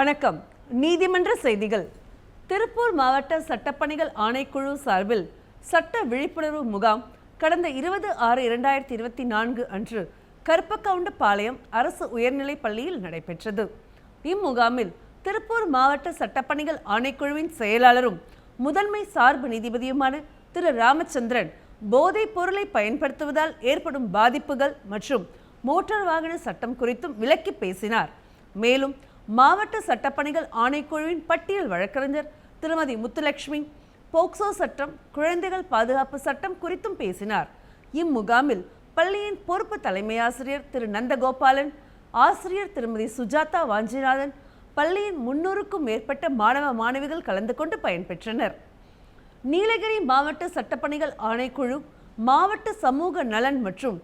வணக்கம். நீதிமன்ற செய்திகள். திருப்பூர் மாவட்ட சட்டப்பணிகள் ஆணைக்குழு சார்பில் சட்ட விழிப்புணர்வு முகாம் கடந்த 20/6/2024 அன்று கருப்பக்கவுண்டபாளையம் அரசு உயர்நிலைப் பள்ளியில் நடைபெற்றது. இம்முகாமில் திருப்பூர் மாவட்ட சட்டப்பணிகள் ஆணைக்குழுவின் செயலாளரும் முதன்மை சார்பு நீதிபதியுமான திரு ராமச்சந்திரன் போதைப் பொருளை பயன்படுத்துவதால் ஏற்படும் பாதிப்புகள் மற்றும் மோட்டார் வாகன சட்டம் குறித்தும் விளக்கி பேசினார். மேலும் மாவட்ட சட்டப்பணிகள் ஆணைக்குழுவின் பட்டியல் வழக்கறிஞர் திருமதி முத்துலட்சுமி போக்சோ சட்டம், குழந்தைகள் பாதுகாப்பு சட்டம் குறித்தும் பேசினார். இம்முகாமில் பள்ளியின் பொறுப்பு தலைமை ஆசிரியர் திரு நந்தகோபாலன், ஆசிரியர் திருமதி சுஜாதா வாஞ்சிநாதன், பள்ளியின் 300க்கும் மேற்பட்ட மாணவ மாணவிகள் கலந்து கொண்டு பயன்பெற்றனர். நீலகிரி மாவட்ட சட்டப்பணிகள் ஆணைக்குழு மாவட்ட சமூக நலன் மற்றும்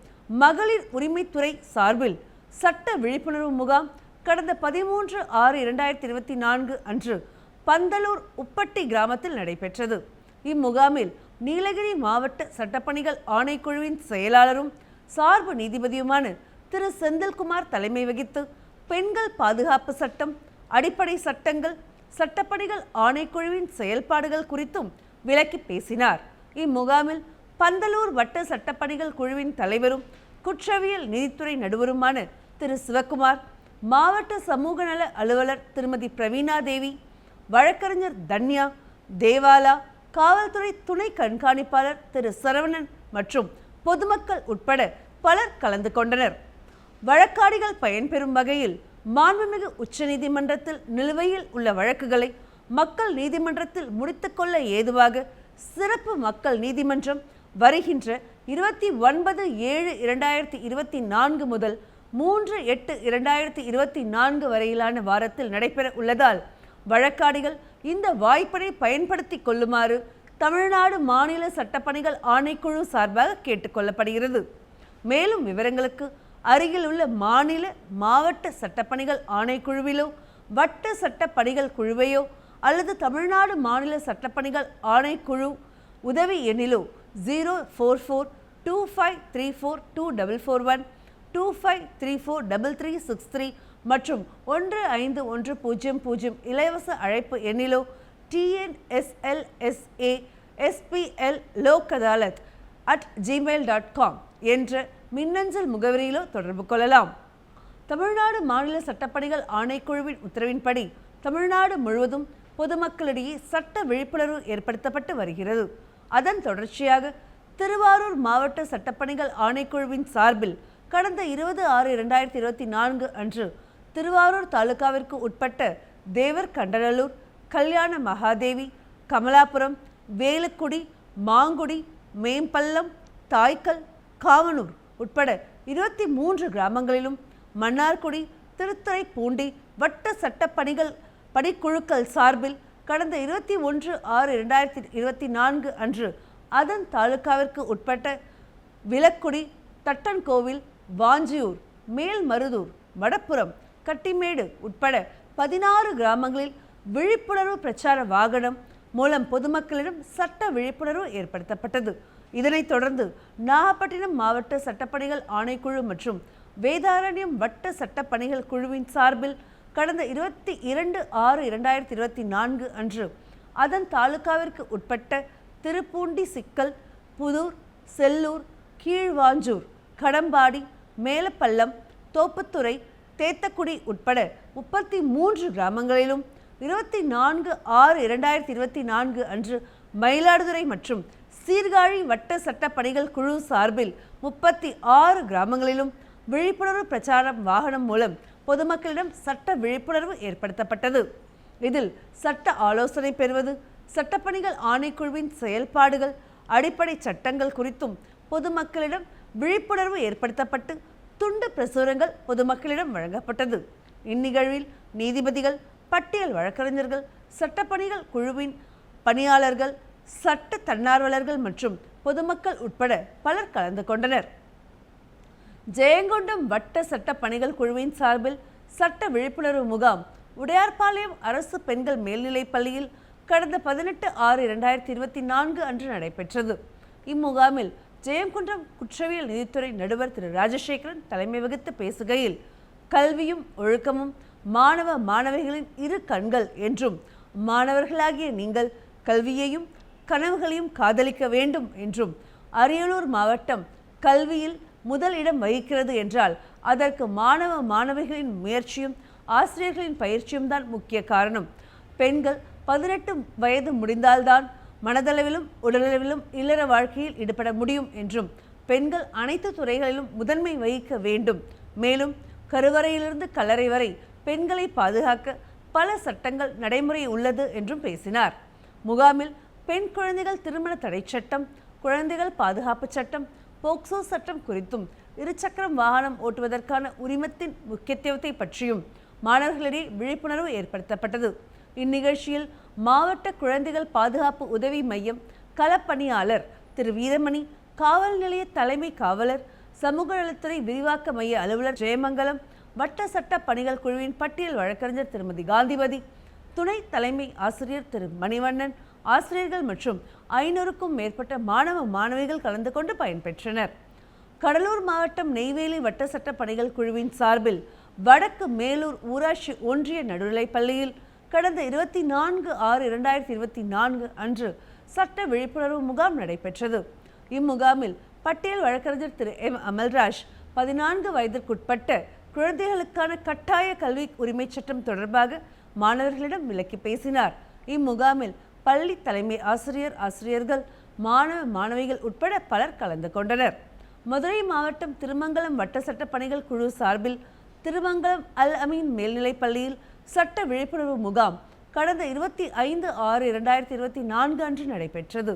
மகளிர் உரிமைத்துறை சார்பில் சட்ட விழிப்புணர்வு முகாம் கடந்த 13/6/2024 அன்று பந்தலூர் உப்பட்டி கிராமத்தில் நடைபெற்றது. இம்முகாமில் நீலகிரி மாவட்ட சட்டப்பணிகள் ஆணைக்குழுவின் செயலாளரும் சார்பு நீதிபதியுமான திரு செந்தில்குமார் தலைமை வகித்து பெண்கள் பாதுகாப்பு சட்டம், அடிப்படை சட்டங்கள், சட்டப்பணிகள் ஆணைக்குழுவின் செயல்பாடுகள் குறித்தும் விளக்கி பேசினார். இம்முகாமில் பந்தலூர் வட்ட சட்டப்பணிகள் குழுவின் தலைவரும் குற்றவியல் நீதித்துறை நடுவருமான திரு சிவக்குமார், மாவட்ட சமூக நல அலுவலர் திருமதி பிரவீணா தேவி, வழக்கறிஞர் தன்யா, தேவாலா, காவல்துறை துணை கண்காணிப்பாளர் திரு சரவணன் மற்றும் பொதுமக்கள் உட்பட பலர் கலந்து கொண்டனர். வழக்காடிகள் பயன்பெறும் வகையில் மாண்புமிகு உச்சநீதிமன்றத்தில் நிலுவையில் உள்ள வழக்குகளை மக்கள் நீதிமன்றத்தில் முடித்துக்கொள்ள ஏதுவாக சிறப்பு மக்கள் நீதிமன்றம் வருகின்ற 29/7/2024 முதல் 3/8/2024 வரையிலான வாரத்தில் நடைபெற உள்ளதால் வழக்காடிகள் இந்த வாய்ப்பினை பயன்படுத்திக் கொள்ளுமாறு தமிழ்நாடு மாநில சட்டப்பணிகள் ஆணைக்குழு சார்பாக கேட்டுக்கொள்ளப்படுகிறது. மேலும் விவரங்களுக்கு அருகில் உள்ள மாநில, மாவட்ட சட்டப்பணிகள் ஆணைக்குழுவிலோ, வட்ட சட்டப்பணிகள் குழுவையோ அல்லது தமிழ்நாடு மாநில சட்டப்பணிகள் ஆணைக்குழு உதவி எண்ணிலோ 04425342441, 25343363 மற்றும் 1510 இலவச அழைப்பு எண்ணிலோ TNSLSA SPL lokadalat@gmail.com என்ற மின்னஞ்சல் முகவரியிலோ தொடர்பு கொள்ளலாம். தமிழ்நாடு மாநில சட்டப்பணிகள் ஆணைக்குழுவின் உத்தரவின்படி தமிழ்நாடு முழுவதும் பொதுமக்களிடையே சட்ட விழிப்புணர்வு ஏற்படுத்தப்பட்டு வருகிறது. அதன் தொடர்ச்சியாக திருவாரூர் மாவட்ட சட்டப்பணிகள் ஆணைக்குழுவின் சார்பில் கடந்த 20/6/2024 அன்று திருவாரூர் தாலுகாவிற்கு உட்பட்ட தேவர் கண்டநல்லூர், கல்யாண மகாதேவி, கமலாபுரம், வேலுக்குடி, மாங்குடி, மேம்பள்ளம், தாய்க்கல், காவனூர் உட்பட 23 கிராமங்களிலும் மன்னார்குடி, திருத்துறைப்பூண்டி வட்ட சட்டப்பணிகள் பணிக்குழுக்கள் சார்பில் கடந்த 21/6/2024 அன்று அதன் தாலுகாவிற்கு உட்பட்ட விலக்குடி, தட்டன்கோவில், வாஞ்சியூர், மேல்மருதூர், வடப்புறம், கட்டிமேடு உட்பட 16 கிராமங்களில் விழிப்புணர்வு பிரச்சார வாகனம் மூலம் பொதுமக்களிடம் சட்ட விழிப்புணர்வு ஏற்படுத்தப்பட்டது. இதனைத் தொடர்ந்து நாகப்பட்டினம் மாவட்ட சட்டப்பணிகள் ஆணைக்குழு மற்றும் வேதாரண்யம் வட்ட சட்டப்பணிகள் குழுவின் சார்பில் கடந்த 22/6/2024 அன்று அதன் தாலுகாவிற்கு உட்பட்ட திருப்பூண்டி, சிக்கல், புதூர், செல்லூர், கீழ்வாஞ்சூர், கடம்பாடி, மேலப்பள்ளம், தோப்புத்துறை, தேத்தக்குடி உட்பட 33 கிராமங்களிலும் 24/6/2024 அன்று மயிலாடுதுறை மற்றும் சீர்காழி வட்ட சட்டப்பணிகள் குழு சார்பில் 36 கிராமங்களிலும் விழிப்புணர்வு பிரச்சாரம் வாகனம் மூலம் பொதுமக்களிடம் சட்ட விழிப்புணர்வு ஏற்படுத்தப்பட்டது. இதில் சட்ட ஆலோசனை பெறுவது, சட்டப்பணிகள் ஆணைக்குழுவின் செயல்பாடுகள், அடிப்படை சட்டங்கள் குறித்தும் பொதுமக்களிடம் விழிப்புணர்வு ஏற்படுத்தப்பட்டு துண்டு பிரசுரங்கள் பொதுமக்களிடம் வழங்கப்பட்டது. இந்நிகழ்வில் நீதிபதிகள், பட்டியல் வழக்கறிஞர்கள், சட்டப்பணிகள் குழுவின் பணியாளர்கள், சட்ட தன்னார்வலர்கள் மற்றும் பொதுமக்கள் உட்பட பலர் கலந்து கொண்டனர். ஜெயங்கொண்டம் வட்ட சட்ட பணிகள் குழுவின் சார்பில் சட்ட விழிப்புணர்வு முகாம் உடையார்பாளையம் அரசு பெண்கள் மேல்நிலைப் பள்ளியில் கடந்த 18/6/2024 அன்று நடைபெற்றது. இம்முகாமில் ஜெயங்கொண்டம் குற்றவியல் நீதித்துறை நடுவர் திரு ராஜசேகரன் தலைமை வகித்து பேசுகையில், கல்வியும் ஒழுக்கமும் மாணவ மாணவிகளின் இரு கண்கள் என்றும் மாணவர்களாகிய நீங்கள் கல்வியையும் கனவுகளையும் காதலிக்க வேண்டும் என்றும் அரியலூர் மாவட்டம் கல்வியில் முதல் இடம் வகிக்கிறது என்றால் அதற்கு மாணவ மாணவிகளின் முயற்சியும் ஆசிரியர்களின் பயிற்சியும் தான் முக்கிய காரணம். பெண்கள் 18 வயது முடிந்தால்தான் மனதளவிலும் உடலளவிலும் இல்லற வாழ்க்கையில் ஈடுபட முடியும் என்றும் பெண்கள் அனைத்து துறைகளிலும் முதன்மை வகிக்க வேண்டும். மேலும் கருவறையிலிருந்து கல்லறை வரை பெண்களை பாதுகாக்க பல சட்டங்கள் நடைமுறை உள்ளது என்றும் பேசினார். முகாமில் பெண் குழந்தைகள் திருமண தடை சட்டம், குழந்தைகள் பாதுகாப்பு சட்டம், போக்சோ சட்டம் குறித்தும் இருசக்கரம் வாகனம் ஓட்டுவதற்கான உரிமத்தின் முக்கியத்துவத்தை பற்றியும் மாணவர்களிடையே விழிப்புணர்வு ஏற்படுத்தப்பட்டது. இந்நிகழ்ச்சியில் மாவட்ட குழந்தைகள் பாதுகாப்பு உதவி மையம் களப்பணியாளர் திரு வீரமணி, காவல் நிலைய தலைமை காவலர், சமூக நலத்துறை விரிவாக்க மைய அலுவலர் ஜெயமங்கலம், வட்ட சட்ட பணிகள் குழுவின் பட்டியல் வழக்கறிஞர் திருமதி காந்திமதி, துணை தலைமை ஆசிரியர் திரு மணிவண்ணன், ஆசிரியர்கள் மற்றும் 500க்கும் மேற்பட்ட மாணவ மாணவிகள் கலந்து கொண்டு பயன்பெற்றனர். கடலூர் மாவட்டம் நெய்வேலி வட்ட சட்ட பணிகள் குழுவின் சார்பில் வடக்கு மேலூர் ஊராட்சி ஒன்றிய நடுநிலைப்பள்ளியில் கடந்த 24/6/2024 அன்று சட்ட விழிப்புணர்வு முகாம் நடைபெற்றது. இம்முகாமில் பட்டியல் வழக்கறிஞர் திரு எம் அமல்ராஜ் 14 வயதிற்குட்பட்ட குழந்தைகளுக்கான கட்டாய கல்வி உரிமை சட்டம் தொடர்பாக மாணவர்களிடம் விளக்கி பேசினார். இம்முகாமில் பள்ளி தலைமை ஆசிரியர்கள், மாணவ மாணவிகள் உட்பட பலர் கலந்து கொண்டனர். மதுரை மாவட்டம் திருமங்கலம் வட்ட சட்ட பணிகள் குழு சார்பில் திருமங்கலம் அல் அமீன் மேல்நிலைப் பள்ளியில் சட்ட விழிப்புணர்வு முகாம் கடந்த 25/6/2024 அன்று நடைபெற்றது.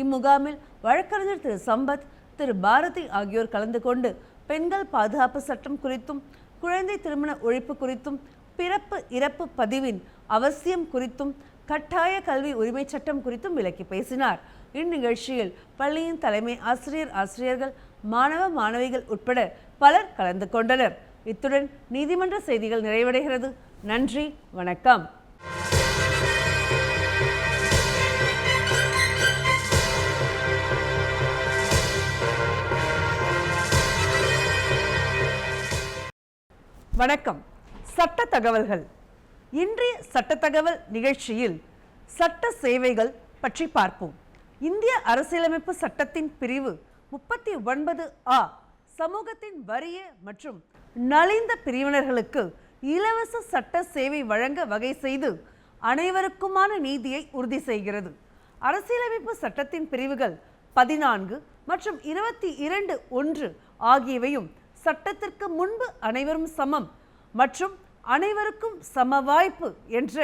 இம்முகாமில் வழக்கறிஞர் திரு சம்பத், திரு பாரதி ஆகியோர் கலந்து கொண்டு பெண்கள் பாதுகாப்பு சட்டம் குறித்தும், குழந்தை திருமண ஒழிப்பு குறித்தும், பிறப்பு இறப்பு பதிவின் அவசியம் குறித்தும், கட்டாய கல்வி உரிமை சட்டம் குறித்தும் விளக்கி பேசினார். இந்நிகழ்ச்சியில் பள்ளியின் தலைமை ஆசிரியர்கள், மாணவ மாணவிகள் உட்பட பலர் கலந்து கொண்டனர். இத்துடன் நீதிமன்ற செய்திகள் நிறைவடைகிறது. நன்றி, வணக்கம். வணக்கம். சட்ட தகவல்கள். இன்றைய சட்ட தகவல் நிகழ்ச்சியில் சட்ட சேவைகள் பற்றி பார்ப்போம். இந்திய அரசியலமைப்பு சட்டத்தின் பிரிவு 39A சமூகத்தின் வறிய மற்றும் நலிந்த பிரிவினர்களுக்கு இலவச சட்ட சேவை வழங்க வகை செய்து அனைவருக்குமான நீதியை உறுதி செய்கிறது. அரசியலமைப்பு சட்டத்தின் பிரிவுகள் 14 மற்றும் 22(1) ஆகியவையும் சட்டத்திற்கு முன்பு அனைவரும் சமம் மற்றும் அனைவருக்கும் சம வாய்ப்பு என்ற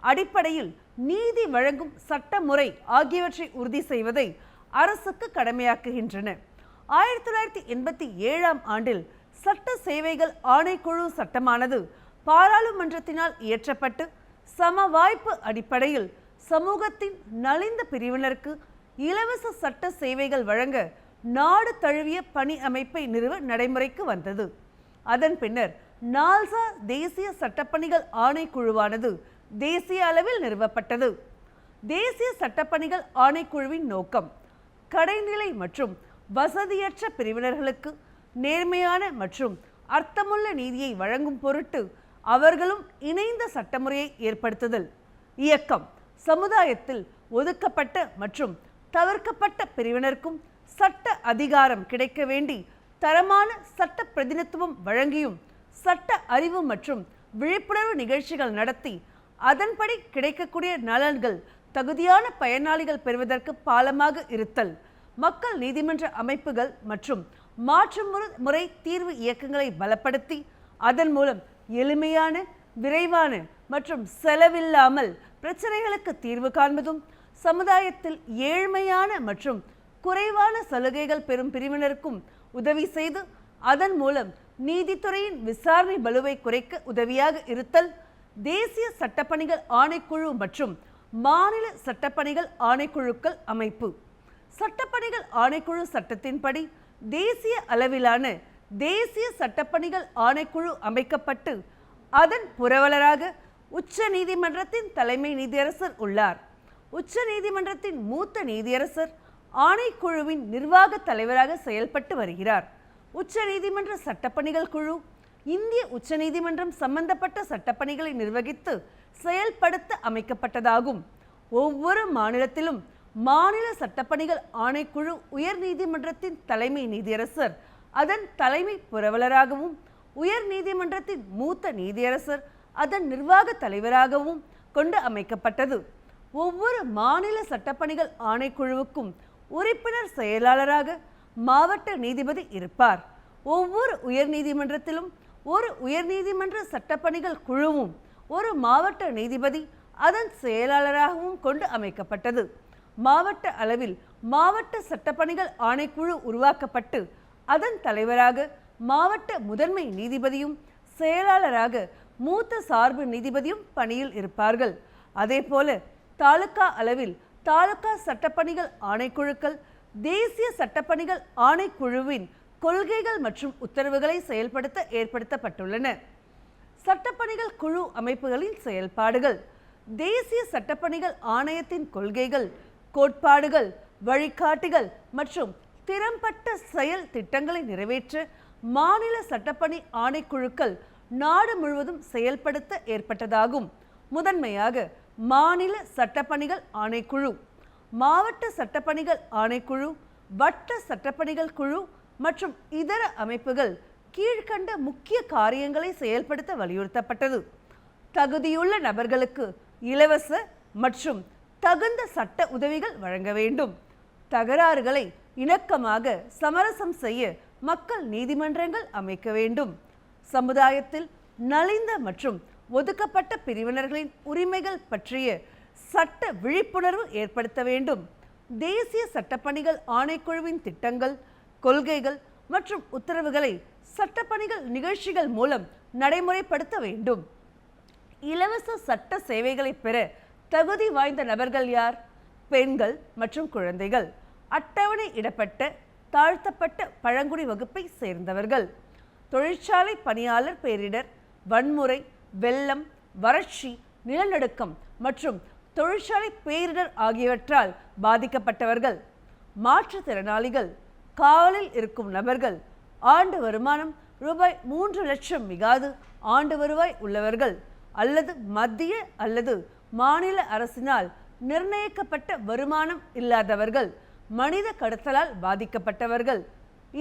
அடிப்படையில் நீதி வழங்கும் சட்ட முறை ஆகியவற்றை உறுதி செய்வதை அரசுக்கு கடமையாக்குகின்றன. 1987ஆம் ஆண்டில் சட்ட சேவைகள் ஆணைக்குழு சட்டமானது பாராளுமன்றத்தினால் இயற்றப்பட்டு சம வாய்ப்பு அடிப்படையில் சமூகத்தின் நலிந்த பிரிவினருக்கு இலவச சட்ட சேவைகள் வழங்க நாடு தழுவிய பணி அமைப்பை நிறுவ நடைமுறைக்கு வந்தது. அதன் பின்னர் நால்சா தேசிய சட்டப்பணிகள் ஆணைக்குழுவானது தேசிய அளவில் நிறுவப்பட்டது. தேசிய சட்டப்பணிகள் ஆணைக்குழுவின் நோக்கம் கடைநிலை மற்றும் வசதியற்ற பிரிவினர்களுக்கு நேர்மையான மற்றும் அர்த்தமுள்ள நீதியை வழங்கும் பொருட்டு அவர்களும் இணைந்த சட்டமுறையை ஏற்படுத்துதல். இயக்கம் சமுதாயத்தில் ஒதுக்கப்பட்ட மற்றும் தவிர்க்கப்பட்ட பிரிவினருக்கும் சட்ட அதிகாரம் கிடைக்க வேண்டி தரமான சட்ட பிரதிநிதித்துவம் வழங்கியும் சட்ட அறிவு மற்றும் விழிப்புணர்வு நிகழ்ச்சிகள் நடத்தி அதன்படி கிடைக்கக்கூடிய நலன்கள் தகுதியான பயனாளிகள் பெறுவதற்கு பாலமாக இருத்தல். மக்கள் நீதிமன்ற அமைப்புகள் மற்றும் மாற்று முறை தீர்வு இயக்கங்களை பலப்படுத்தி அதன் மூலம் எளிமையான, விரைவான மற்றும் செலவில்லாமல் பிரச்சனைகளுக்கு தீர்வு காண்பதும், சமுதாயத்தில் ஏழ்மையான மற்றும் குறைவான சலுகைகள் பெறும் பிரிவினருக்கும் உதவி செய்து அதன் மூலம் நீதித்துறையின் விசாரணை பளுவை குறைக்க உதவியாக இருத்தல். தேசிய சட்டப்பணிகள் ஆணைக்குழு மற்றும் மாநில சட்டப்பணிகள் ஆணைக்குழுக்கள் அமைப்பு. சட்டப்பணிகள் ஆணைக்குழு சட்டத்தின்படி தேசிய அளவிலான தேசிய சட்டப்பணிகள் ஆணைக்குழு அமைக்கப்பட்டு அதன் புரவலராக உச்ச நீதிமன்றத்தின் தலைமை நீதியரசர் உள்ளார். உச்ச நீதிமன்றத்தின் மூத்த நீதியரசர் ஆணைக்குழுவின் நிர்வாக தலைவராக செயல்பட்டு வருகிறார். உச்ச நீதிமன்ற சட்டப்பணிகள் குழு இந்திய உச்சநீதிமன்றம் சம்பந்தப்பட்ட சட்டப்பணிகளை நிர்வகித்து செயல்படுத்த அமைக்கப்பட்டதாகும். ஒவ்வொரு மாநிலத்திலும் மாநில சட்டப்பணிகள் ஆணைக்குழு உயர் நீதிமன்றத்தின் தலைமை நீதியரசர் அதன் தலைமை புரவலராகவும், உயர் நீதிமன்றத்தின் மூத்த நீதியரசர் அதன் நிர்வாக தலைவராகவும் கொண்டு அமைக்கப்பட்டது. ஒவ்வொரு மாநில சட்டப்பணிகள் ஆணைக்குழுவுக்கும் உறுப்பினர் செயலாளராக மாவட்ட நீதிபதி இருப்பார். ஒவ்வொரு உயர் நீதிமன்றத்திலும் ஒரு உயர்நீதிமன்ற சட்டப்பணிகள் குழுவும் ஒரு மாவட்ட நீதிபதி அதன் செயலாளராகவும் கொண்டு அமைக்கப்பட்டது. மாவட்ட அளவில் மாவட்ட சட்டப்பணிகள் ஆணைக்குழு உருவாக்கப்பட்டு அதன் தலைவராக மாவட்ட முதன்மை நீதிபதியும் செயலாளராக மூத்த சார்பு நீதிபதியும் பணியில் இருப்பார்கள். அதேபோல தாலுகா அளவில் தாலுகா சட்டப்பணிகள் ஆணைக்குழுக்கள் தேசிய சட்டப்பணிகள் ஆணைக்குழுவின் கொள்கைகள் மற்றும் உத்தரவுகளை செயல்படுத்த ஏற்படுத்தப்பட்டுள்ளன. சட்டப்பணிகள் குழு அமைப்புகளின் செயல்பாடுகள். தேசிய சட்டப்பணிகள் ஆணையத்தின் கொள்கைகள், கோட்பாடுகள், வழிகாட்டிகள் மற்றும் திறம்பட்ட செயல் திட்டங்களை நிறைவேற்ற மாநில சட்டப்பணி ஆணைக்குழுக்கள் நாடு முழுவதும் செயல்படுத்த ஏற்பட்டதாகும். முதன்மையாக மாநில சட்டப்பணிகள் ஆணைக்குழு, மாவட்ட சட்டப்பணிகள் ஆணைக்குழு, வட்ட சட்டப்பணிகள் குழு மற்றும் இதர அமைப்புகள் கீழ்கண்ட முக்கிய காரியங்களை செயல்படுத்த வலியுறுத்தப்பட்டது. தகுதியுள்ள நபர்களுக்கு இலவச மற்றும் தகுந்த சட்ட உதவிகள் வழங்க வேண்டும். தகராறுகளை இணக்கமாக சமரசம் செய்ய மக்கள் நீதிமன்றங்கள் அமைக்க வேண்டும். சமுதாயத்தில் நலிந்த மற்றும் ஒதுக்கப்பட்ட பிரிவினர்களின் உரிமைகள் பற்றிய சட்ட விழிப்புணர்வு ஏற்படுத்த வேண்டும். தேசிய சட்டப்பணிகள் ஆணைக்குழுவின் திட்டங்கள், கொள்கைகள் மற்றும் உத்தரவுகளை சட்டப்பணிகள் நிகழ்ச்சிகள் மூலம் நடைமுறைப்படுத்த வேண்டும். இலவச சட்ட சேவைகளை பெற தகுதி வாய்ந்த நபர்கள் யார்? பெண்கள் மற்றும் குழந்தைகள், அட்டவணை இடப்பட்ட தாழ்த்தப்பட்ட பழங்குடி வகுப்பை சேர்ந்தவர்கள், தொழிற்சாலை பணியாளர், பேரிடர், வன்முறை, வெள்ளம், வறட்சி, நிலநடுக்கம் மற்றும் தொழிற்சாலை பேரிடர் ஆகியவற்றால் பாதிக்கப்பட்டவர்கள், மாற்றுத்திறனாளிகள், காவலில் இருக்கும் நபர்கள், ஆண்டு வருமானம் ரூபாய் 3 லட்சம் மிகாது ஆண்டு வருவாய் உள்ளவர்கள் அல்லது மத்திய அல்லது மாநில அரசினால் நிர்ணயிக்கப்பட்ட வருமானம் இல்லாதவர்கள், மனித கடத்தலால் பாதிக்கப்பட்டவர்கள்.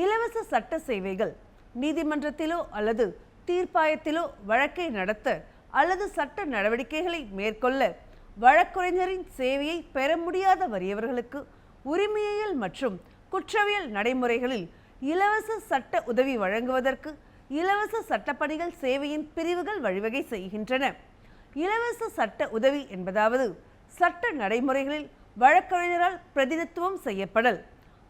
இலவச சட்ட சேவைகள். நீதிமன்றத்திலோ அல்லது தீர்ப்பாயத்திலோ வழக்கை நடத்த அல்லது சட்ட நடவடிக்கைகளை மேற்கொள்ள வழக்குரைஞரின் சேவையை பெற முடியாத வறியவர்களுக்கு உரிமையியல் மற்றும் குற்றவியல் நடைமுறைகளில் இலவச சட்ட உதவி வழங்குவதற்கு இலவச சட்டப்பணிகள் சேவையின் பிரிவுகள் வழிவகை செய்கின்றன. இலவச சட்ட உதவி என்பதாவது சட்ட நடைமுறைகளில் வழக்கறிஞரால் பிரதிநிதித்துவம் செய்யப்படல்,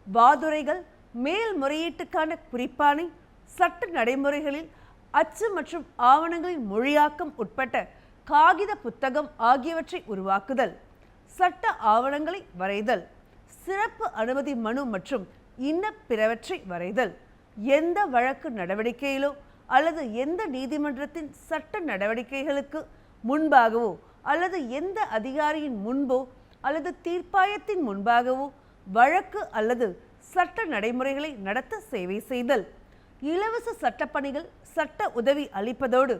வாதுரைகள், மேல்முறையீட்டுக்கான குறிப்பாணை, சட்ட நடைமுறைகளில் அச்சு மற்றும் ஆவணங்களின் மொழியாக்கம் உட்பட்ட காகித புத்தகம் ஆகியவற்றை உருவாக்குதல், சட்ட ஆவணங்களை வரைதல், சிறப்பு அனுமதி மனு மற்றும் இன்ன பிறவற்றை வரைதல், எந்த வழக்கு நடவடிக்கையிலோ அல்லது எந்த நீதிமன்றத்தின் சட்ட நடவடிக்கைகளுக்கு முன்பாகவோ அல்லது எந்த அதிகாரியின் முன்போ அல்லது தீர்ப்பாயத்தின் முன்பாகவோ வழக்கு அல்லது சட்ட நடைமுறைகளை நடத்த சேவை செய்தல். இலவச சட்டப்பணிகள் சட்ட உதவி அளிப்பதோடு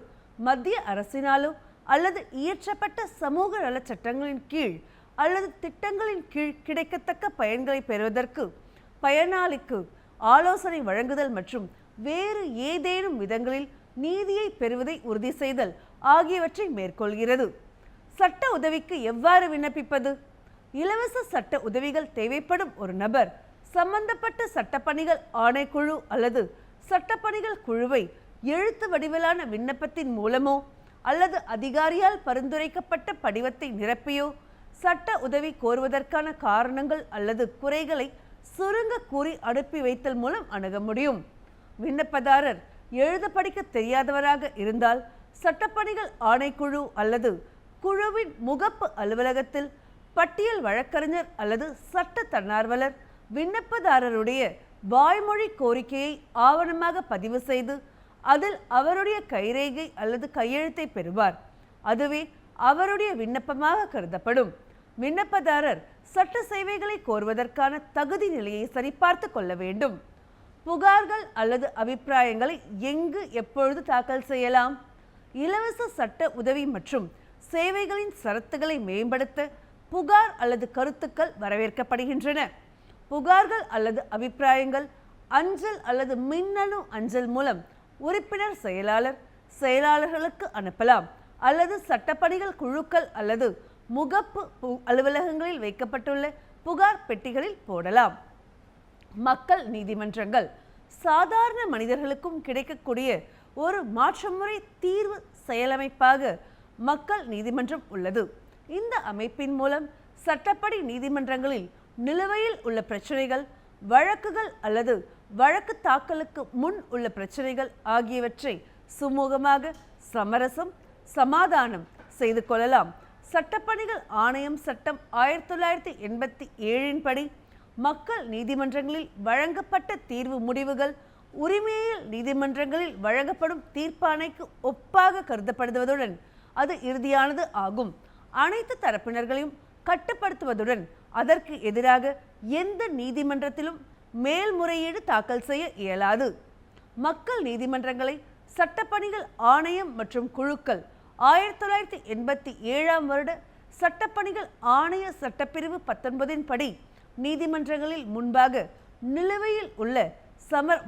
மத்திய அரசினாலோ அல்லது இயற்றப்பட்ட சமூக நல சட்டங்களின் கீழ் அல்லது திட்டங்களின் கீழ் கிடைக்கத்தக்க பயன்களை பெறுவதற்கு பயனாளிக்கு ஆலோசனை வழங்குதல் மற்றும் வேறு ஏதேனும் விதங்களில் நீதியை பெறுவதை உறுதி செய்தல் ஆகியவற்றை மேற்கொள்கிறது. சட்ட உதவிக்கு எவ்வாறு விண்ணப்பிப்பது? இலவச சட்ட உதவிகள் தேவைப்படும் ஒரு நபர் சம்பந்தப்பட்ட சட்டப்பணிகள் ஆணைக்குழு அல்லது சட்டப்பணிகள் குழுவை எழுத்து வடிவிலான விண்ணப்பத்தின் மூலமோ அல்லது அதிகாரியால் பரிந்துரைக்கப்பட்ட படிவத்தை நிரப்பியோ சட்ட உதவி கோருவதற்கான காரணங்கள் அல்லது குறைகளை சுருங்க கூறி அனுப்பி வைத்தல் மூலம் அணுக முடியும். விண்ணப்பதாரர் எழுத படிக்க தெரியாதவராக இருந்தால் சட்டப்பணிகள் ஆணைக்குழு அல்லது குழுவின் முகப்பு அலுவலகத்தில் பட்டியல் வழக்கறிஞர் அல்லது சட்ட தன்னார்வலர் விண்ணப்பதாரருடைய வாய்மொழி கோரிக்கையை ஆவணமாக பதிவு செய்து அதில் அவருடைய கைரேகை அல்லது கையெழுத்தை பெறுவார். அதுவே அவருடைய விண்ணப்பமாக கருதப்படும். விண்ணப்பதாரர் சட்ட சேவைகளை கோருவதற்கான தகுதி நிலையை சரிபார்த்து கொள்ள வேண்டும். புகார்கள் அல்லது அபிப்பிராயங்களை எங்கு எப்பொழுது தாக்கல் செய்யலாம்? இலவச சட்ட உதவி மற்றும் சேவைகளின் சரத்துகளை மேம்படுத்த புகார் அல்லது கருத்துக்கள் வரவேற்கப்படுகின்றன. புகார்கள் அல்லது அபிப்பிராயங்கள் அஞ்சல் அல்லது மின்னணு அஞ்சல் மூலம் உறுப்பினர் செயலாளர்களுக்கு அனுப்பலாம் அல்லது சட்டப்பணிகள் குழுக்கள் அல்லது முகப்பு அலுவலகங்களில் வைக்கப்பட்டுள்ள புகார் பெட்டிகளில் போடலாம். மக்கள் நீதிமன்றங்கள் சாதாரண மனிதர்களுக்கும் கிடைக்கக்கூடிய ஒரு மாற்றுமுறை தீர்வு செயலமைப்பாக மக்கள் நீதிமன்றம் உள்ளது. இந்த அமைப்பின் மூலம் சட்டப்படி நீதிமன்றங்களில் நிலுவையில் உள்ள பிரச்சனைகள், வழக்குகள் அல்லது வழக்கு தாக்கலுக்கு முன் உள்ள பிரச்சனைகள் ஆகியவற்றை சுமூகமாக சமாதானம் செய்து கொள்ளலாம். சட்டப்பணிகள் ஆணையம் சட்டம் 1987 படி மக்கள் நீதிமன்றங்களில் வழங்கப்பட்ட தீர்வு முடிவுகள் உரிமையியல் நீதிமன்றங்களில் வழங்கப்படும் தீர்ப்பாணைக்கு ஒப்பாக கருதப்படுவதுடன் அது இறுதியானது ஆகும். அனைத்து தரப்பினர்களையும் கட்டுப்படுத்துவதுடன் அதற்கு எதிராக எந்த நீதிமன்றத்திலும் மேல்முறையீடு தாக்கல் செய்ய இயலாது. மக்கள் நீதிமன்றங்களை சட்டப்பணிகள் ஆணையம் மற்றும் குழுக்கள் 1987 வருட சட்டப்பணிகள் ஆணைய சட்டப்பிரிவு 19 படி நீதிமன்றங்களில் முன்பாக நிலுவையில் உள்ள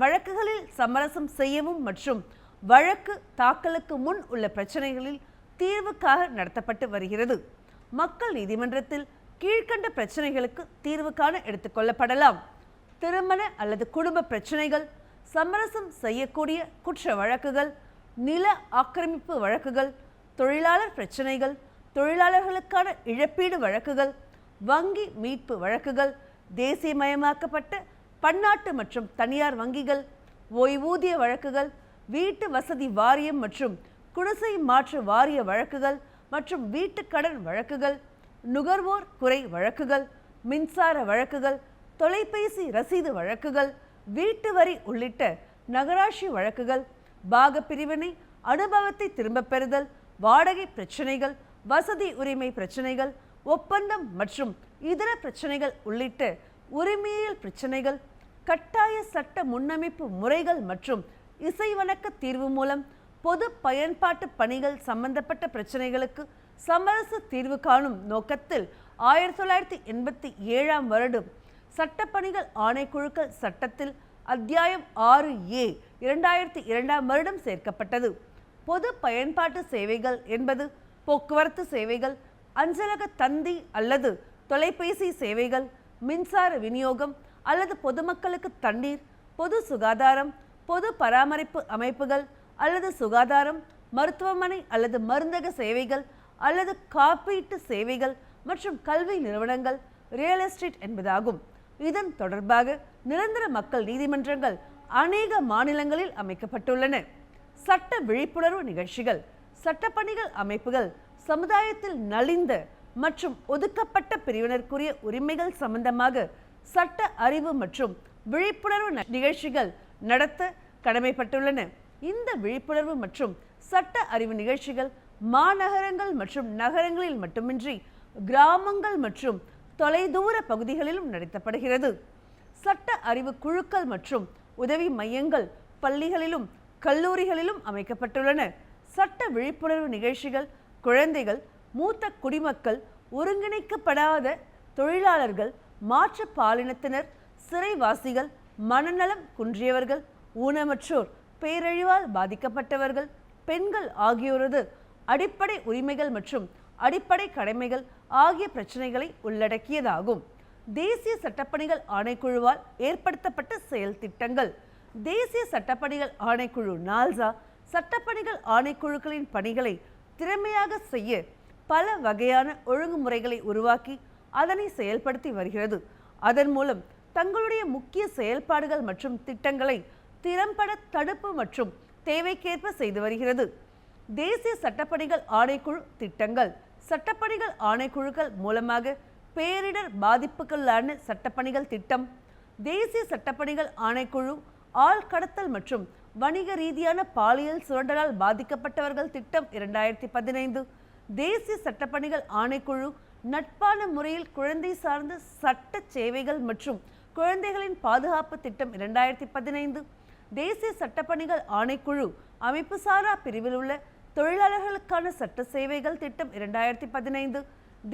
வழக்குகளில் சமரசம் செய்யவும் மற்றும் வழக்கு தாக்கலுக்கு முன் உள்ள பிரச்சனைகளில் தீர்வுக்காக நடத்தப்பட்டு வருகிறது. மக்கள் நீதிமன்றத்தில் கீழ்கண்ட பிரச்சனைகளுக்கு தீர்வு காண எடுத்துக்கொள்ளப்படலாம். திருமண அல்லது குடும்ப பிரச்சனைகள், சமரசம் செய்யக்கூடிய குற்ற வழக்குகள், நில ஆக்கிரமிப்பு வழக்குகள், தொழிலாளர் பிரச்சனைகள், தொழிலாளர்களுக்கான இழப்பீடு வழக்குகள், வங்கி மீட்பு வழக்குகள், தேசியமயமாக்கப்பட்ட பன்னாட்டு மற்றும் தனியார் வங்கிகள், ஓய்வூதிய வழக்குகள், வீட்டு வசதி வாரியம் மற்றும் குடிசை மாற்று வாரிய வழக்குகள் மற்றும் வீட்டுக்கடன் வழக்குகள், நுகர்வோர் குறை வழக்குகள், மின்சார வழக்குகள், தொலைபேசி ரசீது வழக்குகள், வீட்டு வரி உள்ளிட்ட நகராட்சி வழக்குகள், பாக பிரிவினை, அனுபவத்தை திரும்பப் பெறுதல், வாடகை பிரச்சனைகள், வசதி உரிமை பிரச்சனைகள், ஒப்பந்தம் மற்றும் இதர பிரச்சனைகள் உள்ளிட்ட உரிமையியல் பிரச்சனைகள், கட்டாய சட்ட முன்னமைப்பு முறைகள் மற்றும் இசைவணக்க தீர்வு மூலம் பொது பயன்பாட்டு பணிகள் சம்பந்தப்பட்ட பிரச்சனைகளுக்கு சமரச தீர்வு காணும் நோக்கத்தில் 1987 வருடம் சட்டப்பணிகள் ஆணைக்குழுக்கள் சட்டத்தில் அத்தியாயம் 6A 2002 வருடம் சேர்க்கப்பட்டது. பொது பயன்பாட்டு சேவைகள் என்பது போக்குவரத்து சேவைகள், அஞ்சலக தந்தி அல்லது தொலைபேசி சேவைகள், மின்சார விநியோகம் அல்லது பொதுமக்களுக்கு தண்ணீர், பொது சுகாதாரம், பொது பராமரிப்பு அமைப்புகள் அல்லது சுகாதாரம், மருத்துவமனை அல்லது மருந்தக சேவைகள் அல்லது காப்பீட்டு சேவைகள் மற்றும் கல்வி நிறுவனங்கள், ரியல் எஸ்டேட் என்பதாகும். இதன் தொடர்பாக நிரந்தர மக்கள் நீதிமன்றங்கள் அநேக மாநிலங்களில் அமைக்கப்பட்டுள்ளன. சட்ட விழிப்புணர்வு நிகழ்ச்சிகள், சட்டப்பணிகள் அமைப்புகள் சமுதாயத்தில் நலிந்த மற்றும் ஒதுக்கப்பட்ட பிரிவினருக்குரிய உரிமைகள் சம்பந்தமாக சட்ட அறிவு மற்றும் விழிப்புணர்வு நிகழ்ச்சிகள் நடத்த கடமைப்பட்டுள்ளன. இந்த விழிப்புணர்வு மற்றும் சட்ட அறிவு நிகழ்ச்சிகள் மாநகரங்கள் மற்றும் நகரங்களில் மட்டுமின்றி கிராமங்கள் மற்றும் தொலைதூர பகுதிகளிலும் நடத்தப்படுகிறது. சட்ட அறிவு குழுக்கள் மற்றும் உதவி மையங்கள் பள்ளிகளிலும் கல்லூரிகளிலும் அமைக்கப்பட்டுள்ளன. சட்ட விழிப்புணர்வு நிகழ்ச்சிகள் குழந்தைகள், மூத்த குடிமக்கள், ஒருங்கிணைக்கப்படாத தொழிலாளர்கள், மாற்று பாலினத்தினர், சிறைவாசிகள், மனநலம் குன்றியவர்கள், ஊனமற்றோர், பேரழிவால் பாதிக்கப்பட்டவர்கள், பெண்கள் ஆகியோரது அடிப்படை உரிமைகள் மற்றும் அடிப்படை கடமைகள் ஆகிய பிரச்சனைகளை உள்ளடக்கியதாகும். தேசிய சட்டப்பணிகள் ஆணைக்குழுவால் ஏற்படுத்தப்பட்ட செயல் திட்டங்கள். தேசிய சட்டப்பணிகள் ஆணைக்குழு நால்சா சட்டப்பணிகள் ஆணைக்குழுக்களின் பணிகளை திறமையாக செய்ய பல வகையான ஒழுங்குமுறைகளை உருவாக்கி அதனை செயல்படுத்தி வருகிறது. அதன் மூலம் தங்களுடைய முக்கிய செயல்பாடுகள் மற்றும் திட்டங்களை திறம்பட தடுப்பு மற்றும் தேவைக்கேற்ப செய்து வருகிறது. தேசிய சட்டப்பணிகள் ஆணைக்குழு திட்டங்கள். சட்டப்பணிகள் ஆணைக்குழுக்கள் மூலமாக பேரிடர் பாதிப்புகளான சட்டப்பணிகள் திட்டம், தேசிய சட்டப்பணிகள் ஆணைக்குழு ஆள்கடத்தல் மற்றும் வணிக ரீதியான பாலியல் சுரண்டலால் பாதிக்கப்பட்டவர்கள் திட்டம் 2015, தேசிய சட்டப்பணிகள் ஆணைக்குழு நட்பான முறையில் குழந்தை சார்ந்த சட்ட சேவைகள் மற்றும் குழந்தைகளின் பாதுகாப்பு திட்டம் 2015, தேசிய சட்டப்பணிகள் ஆணைக்குழு அமைப்பு சாரா பிரிவில் உள்ள தொழிலாளர்களுக்கான சட்ட சேவைகள் திட்டம் 2015,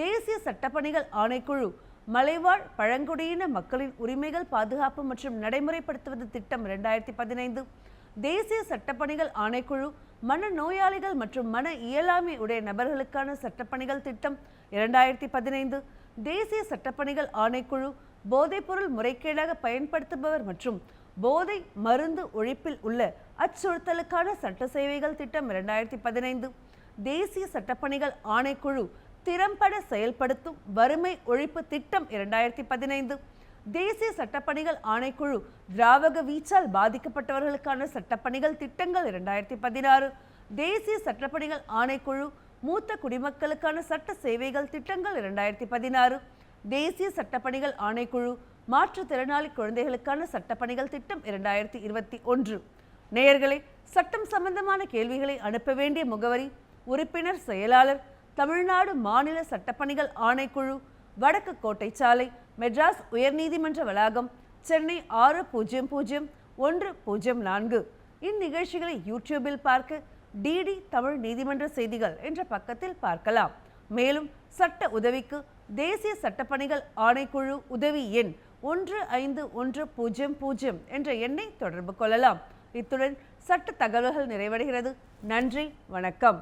தேசிய சட்டப்பணிகள் ஆணைக்குழு மலைவாழ் பழங்குடியின மக்களின் உரிமைகள் பாதுகாப்பு மற்றும் நடைமுறைப்படுத்துவது திட்டம் 2015, தேசிய சட்டப்பணிகள் ஆணைக்குழு மனநோயாளிகள் மற்றும் மன இயலாமை உடைய நபர்களுக்கான சட்டப்பணிகள் திட்டம் 2015, தேசிய சட்டப்பணிகள் ஆணைக்குழு போதைப்பொருள் முறைகேடாக பயன்படுத்துபவர் மற்றும் போதை மருந்து ஒழிப்பில் உள்ள அச்சுறுத்தலுக்கான சட்ட சேவைகள் திட்டம் 2015, தேசிய சட்டப்பணிகள் ஆணைக்குழு திறம்பட செயல்படுத்தும் வறுமை ஒழிப்பு திட்டம் 2015, தேசிய சட்டப்பணிகள் ஆணைக்குழு திராவக வீச்சால் பாதிக்கப்பட்டவர்களுக்கான சட்டப்பணிகள் திட்டங்கள் 2016, தேசிய சட்டப்பணிகள் ஆணைக்குழு மூத்த குடிமக்களுக்கான சட்ட சேவைகள் திட்டங்கள் 2016, தேசிய சட்டப்பணிகள் ஆணைக்குழு மாற்றுத்திறனாளி குழந்தைகளுக்கான சட்டப்பணிகள் திட்டம் 2021. நேயர்களே, சட்டம் சம்பந்தமான கேள்விகளை அனுப்ப வேண்டிய முகவரி: உறுப்பினர் செயலாளர், தமிழ்நாடு மாநில சட்டப்பணிகள் ஆணைக்குழு, வடக்கு கோட்டை சாலை, மெட்ராஸ் உயர்நீதிமன்ற வளாகம், சென்னை 600104. இந்நிகழ்ச்சிகளை யூடியூபில் பார்க்க டிடி தமிழ் நீதிமன்ற செய்திகள் என்ற பக்கத்தில் பார்க்கலாம். மேலும் சட்ட உதவிக்கு தேசிய சட்டப்பணிகள் ஆணைக்குழு உதவி எண் 15100 என்ற எண்ணை தொடர்பு கொள்ளலாம். இத்துடன் சட்ட தகவல்கள் நிறைவடைகிறது. நன்றி, வணக்கம்.